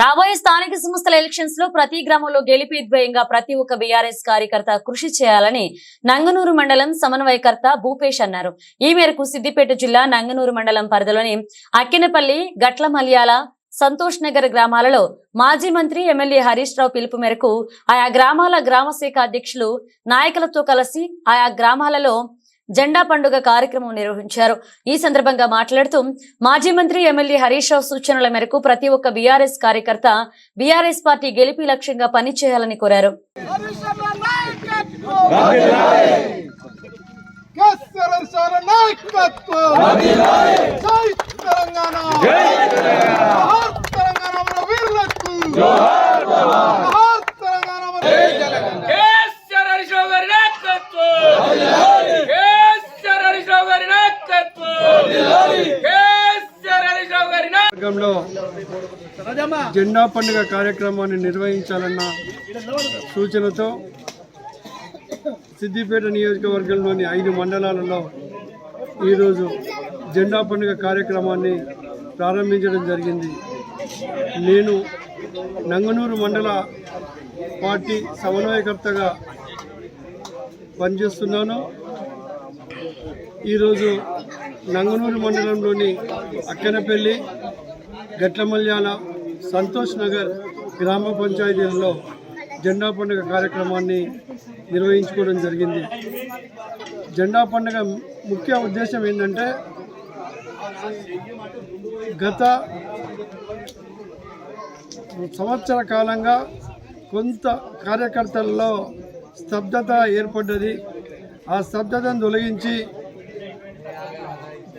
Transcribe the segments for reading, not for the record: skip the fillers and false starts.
రాబోయే స్థానిక సంస్థల ఎలక్షన్స్ లో ప్రతి గ్రామంలో గెలిపిద్వయంగా ప్రతి ఒక్క బీఆర్ఎస్ కార్యకర్త కృషి చేయాలని నంగనూరు మండలం సమన్వయకర్త భూపేష్ అన్నారు. ఈ మేరకు సిద్దిపేట జిల్లా నంగనూరు మండలం పరిధిలోని అక్కినపల్లి, గట్లమల్యాల, సంతోష్ నగర్ గ్రామాలలో మాజీ మంత్రి ఎమ్మెల్యే హరీష్ రావు పిలుపు మేరకు ఆయా గ్రామాల గ్రామ శాఖ అధ్యక్షులు నాయకులతో కలిసి ఆయా గ్రామాలలో జెండా పండుగ కార్యక్రమం నిర్వహించారు. ఈ సందర్భంగా మాట్లాడుతూ మాజీ మంత్రి ఎమ్మెల్యే హరీష్ రావు సూచనల మేరకు ప్రతి ఒక్క బీఆర్ఎస్ కార్యకర్త బీఆర్ఎస్ పార్టీ గెలిపి లక్ష్యంగా పనిచేయాలని కోరారు. జెండా పండుగ కార్యక్రమాన్ని నిర్వహించాలన్న సూచనతో సిద్దిపేట నియోజకవర్గంలోని 5 మండలాలలో ఈరోజు జెండా పండుగ కార్యక్రమాన్ని ప్రారంభించడం జరిగింది. నేను నంగనూరు మండల పార్టీ సమన్వయకర్తగా పనిచేస్తున్నాను. ఈరోజు నంగనూరు మండలంలోని అక్కెనపల్లి, గట్లమల్యాల, సంతోష్ నగర్ గ్రామ పంచాయతీలలో జెండా పండుగ కార్యక్రమాన్ని నిర్వహించుకోవడం జరిగింది. జెండా పండుగ ముఖ్య ఉద్దేశం ఏంటంటే, గత సంవత్సర కాలంగా కొంత కార్యకర్తల్లో స్తబ్దత ఏర్పడ్డది. ఆ స్తబ్దతను తొలగించి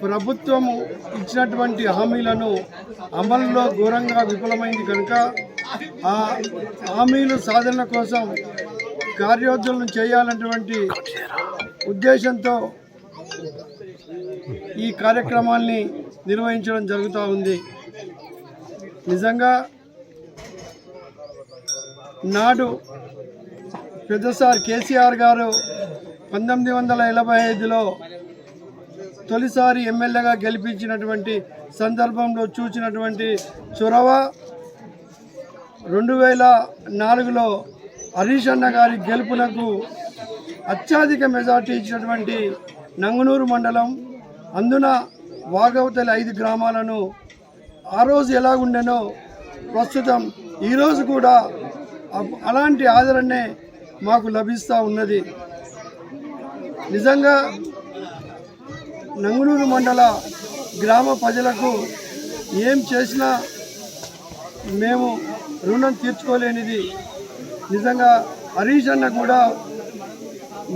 ప్రభుత్వం ఇచ్చినటువంటి హామీలను అమలులో ఘోరంగా విఫలమైంది కనుక ఆ హామీలు సాధన కోసం కార్యోద్యమం చేయాలన్నటువంటి ఉద్దేశంతో ఈ కార్యక్రమాన్ని నిర్వహించడం జరుగుతూ ఉంది. నిజంగా నాడు పెద్దసారి కేసీఆర్ గారు 1985లో తొలిసారి ఎమ్మెల్యేగా గెలిపించినటువంటి సందర్భంలో చూసినటువంటి చొరవ 2004లో హరీష్ అన్న గారి గెలుపునకు అత్యధిక మెజార్టీ ఇచ్చినటువంటి నంగనూరు మండలం, అందున వాగవతలి 5 గ్రామాలను ఆ రోజు ఎలాగుండెనో ప్రస్తుతం ఈరోజు కూడా అలాంటి ఆదరణే మాకు లభిస్తూ ఉన్నది. నిజంగా నంగనూరు మండల గ్రామ ప్రజలకు ఏం చేసినా మేము రుణం తీర్చుకోలేనిది. నిజంగా హరీష్ అన్న కూడా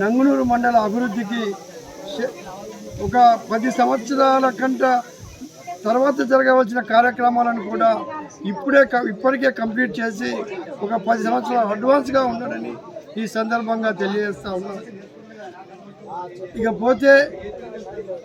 నంగనూరు మండల అభివృద్ధికి ఒక 10 సంవత్సరాల కంట తర్వాత జరగవలసిన కార్యక్రమాలను కూడా ఇప్పటికే కంప్లీట్ చేసి ఒక 10 సంవత్సరాలు అడ్వాన్స్గా ఉన్నాడని ఈ సందర్భంగా తెలియజేస్తూ ఉన్నాను. ఇకపోతే